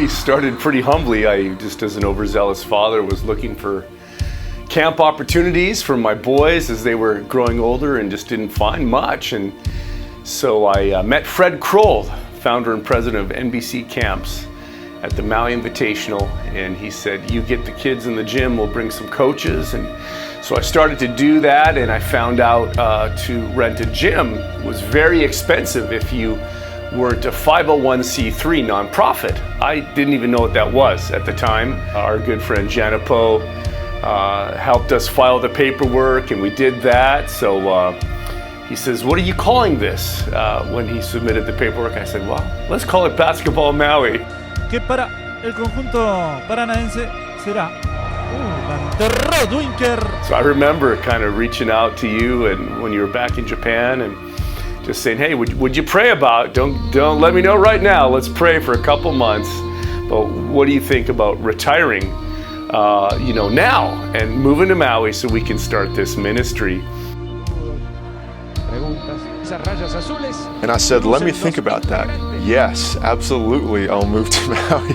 We started pretty humbly. I just, as an overzealous father, was looking for camp opportunities for my boys as they were growing older and just didn't find much. And so I met Fred Kroll, founder and president of NBC Camps, at the Maui Invitational, and he said, you get the kids in the gym, we'll bring some coaches. And so I started to do that, and I found out to rent a gym was very expensive if you weren't a 501c3 nonprofit. I didn't even know what that was at the time. Our good friend Janipo helped us file the paperwork, and we did that. So he says, what are you calling this? When he submitted the paperwork, I said, well, let's call it Basketball Maui. Que para el conjunto paranaense será Winker. So I remember kind of reaching out to you and when you were back in Japan and just saying, hey, would you pray about, don't let me know right now, let's pray for a couple months, but what do you think about retiring now and moving to Maui so we can start this ministry? And I said, let me think about that. Yes, absolutely, I'll move to Maui.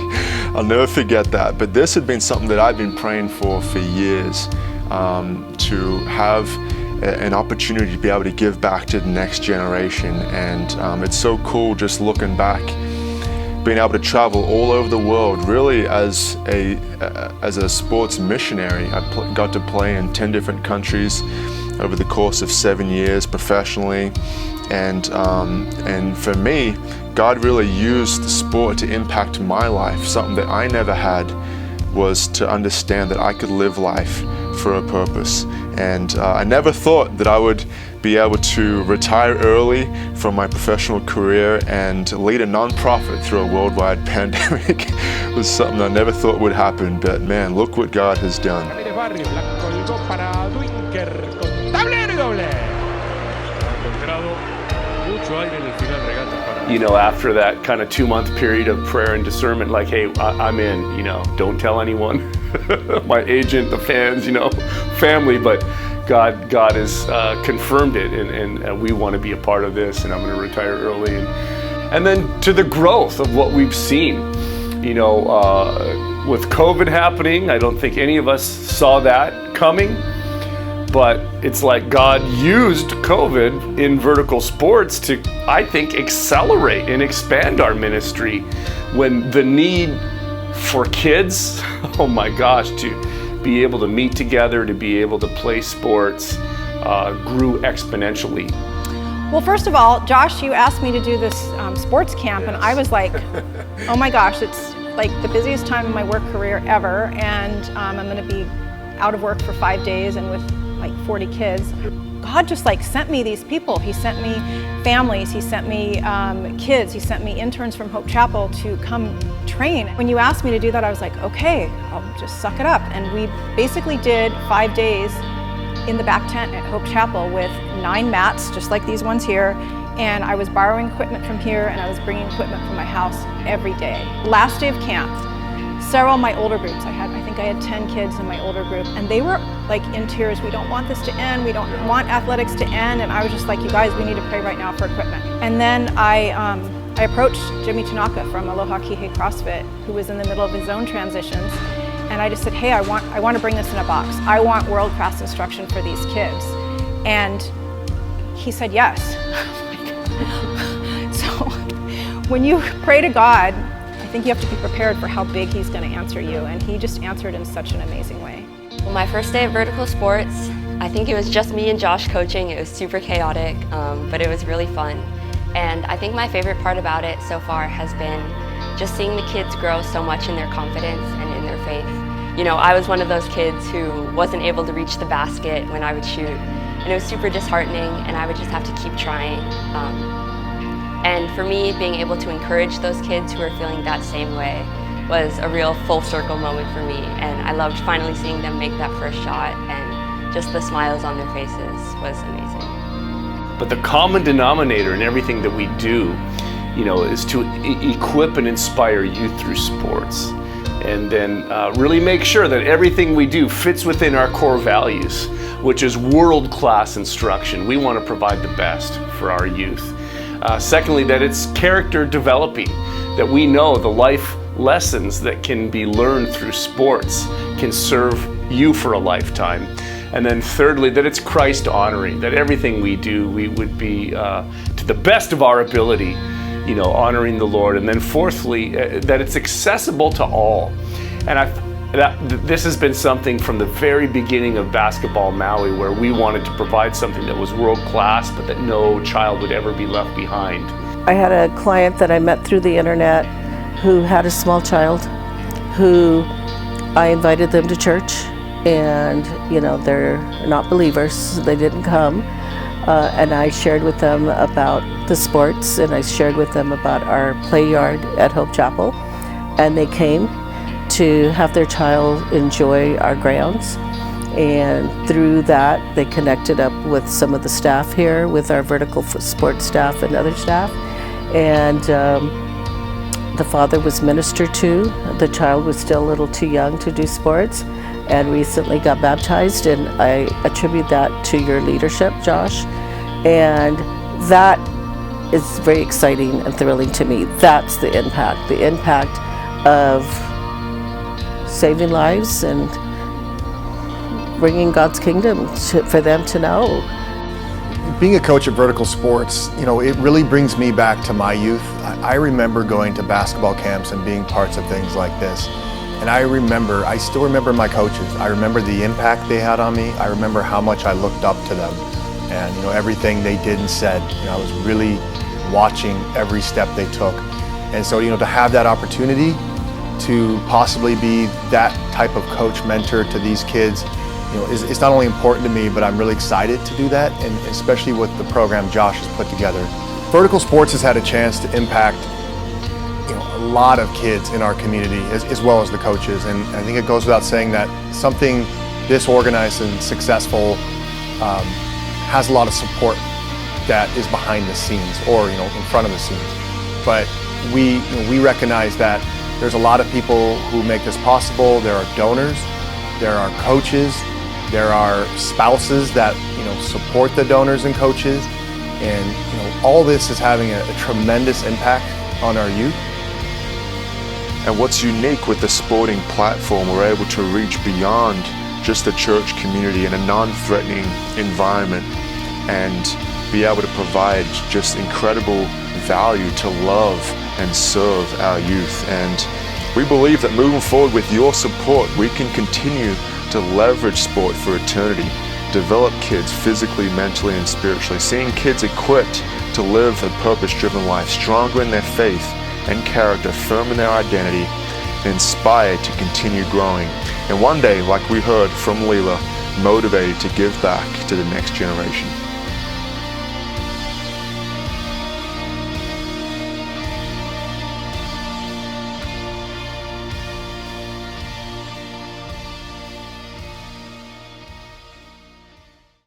I'll never forget that. But this had been something that I've been praying for years, to have an opportunity to be able to give back to the next generation. And it's so cool just looking back, being able to travel all over the world, really as a sports missionary. I got to play in 10 different countries over the course of 7 years professionally, and for me, God really used the sport to impact my life. Something that I never had was to understand that I could live life for a purpose. And I never thought that I would be able to retire early from my professional career and lead a nonprofit through a worldwide pandemic. It was something I never thought would happen, but man, look what God has done. You know, after that kind of 2-month period of prayer and discernment, like, hey, I'm in, don't tell anyone, my agent, the fans, family, but God has confirmed it, and we want to be a part of this, and I'm going to retire early. And then to the growth of what we've seen, with COVID happening, I don't think any of us saw that coming. But it's like God used COVID in vertical sports to, I think, accelerate and expand our ministry when the need for kids, oh my gosh, to be able to meet together, to be able to play sports, grew exponentially. Well, first of all, Josh, you asked me to do this sports camp, and I was like, oh my gosh, it's like the busiest time in my work career ever, and I'm going to be out of work for 5 days and with like 40 kids. God just sent me these people. He sent me families, he sent me kids, he sent me interns from Hope Chapel to come train. When you asked me to do that, I was like, okay, I'll just suck it up. And we basically did 5 days in the back tent at Hope Chapel with 9 mats, just like these ones here. And I was borrowing equipment from here and I was bringing equipment from my house every day. Last day of camp, several of my older groups, I think I had 10 kids in my older group, and they were like in tears. We don't want this to end. We don't want athletics to end. And I was just like, you guys, we need to pray right now for equipment. And then I approached Jimmy Tanaka from Aloha Kihei CrossFit, who was in the middle of his own transitions. And I just said, hey, I want to bring this in a box. I want world-class instruction for these kids. And he said yes. So when you pray to God, I think you have to be prepared for how big he's going to answer you, and he just answered in such an amazing way. Well, my first day at Vertical Sports, I think it was just me and Josh coaching. It was super chaotic, but it was really fun. And I think my favorite part about it so far has been just seeing the kids grow so much in their confidence and in their faith. I was one of those kids who wasn't able to reach the basket when I would shoot, and it was super disheartening, and I would just have to keep trying. And for me, being able to encourage those kids who are feeling that same way was a real full circle moment for me. And I loved finally seeing them make that first shot, and just the smiles on their faces was amazing. But the common denominator in everything that we do, is to equip and inspire youth through sports. And then really make sure that everything we do fits within our core values, which is world-class instruction. We want to provide the best for our youth. Secondly, that it's character developing, that we know the life lessons that can be learned through sports can serve you for a lifetime. And then thirdly, that it's Christ honoring, that everything we do, we would be to the best of our ability, honoring the Lord. And then fourthly, that it's accessible to all. And this has been something from the very beginning of Basketball Maui, where we wanted to provide something that was world class, but that no child would ever be left behind. I had a client that I met through the internet who had a small child who I invited them to church, and they're not believers, so they didn't come, and I shared with them about the sports, and I shared with them about our play yard at Hope Chapel, and they came to have their child enjoy our grounds. And through that, they connected up with some of the staff here, with our Vertical Sports staff and other staff. And the father was ministered to. The child was still a little too young to do sports and recently got baptized. And I attribute that to your leadership, Josh. And that is very exciting and thrilling to me. That's the impact of saving lives and bringing God's kingdom for them to know. Being a coach at Vertical Sports, it really brings me back to my youth. I remember going to basketball camps and being parts of things like this. And I still remember my coaches. I remember the impact they had on me. I remember how much I looked up to them. And everything they did and said, I was really watching every step they took. And so, to have that opportunity to possibly be that type of coach, mentor to these kids, it's not only important to me, but I'm really excited to do that, and especially with the program Josh has put together. Vertical Sports has had a chance to impact a lot of kids in our community, as well as the coaches, and I think it goes without saying that something this organized and successful has a lot of support that is behind the scenes, or in front of the scenes. But we recognize that there's a lot of people who make this possible. There are donors, there are coaches, there are spouses that support the donors and coaches, and all this is having a tremendous impact on our youth. And what's unique with the sporting platform, we're able to reach beyond just the church community in a non-threatening environment and be able to provide just incredible value to love and serve our youth. And we believe that moving forward with your support, we can continue to leverage sport for eternity, develop kids physically, mentally, and spiritually, seeing kids equipped to live a purpose-driven life, stronger in their faith and character, firm in their identity, and inspired to continue growing. And one day, like we heard from Leela, motivated to give back to the next generation.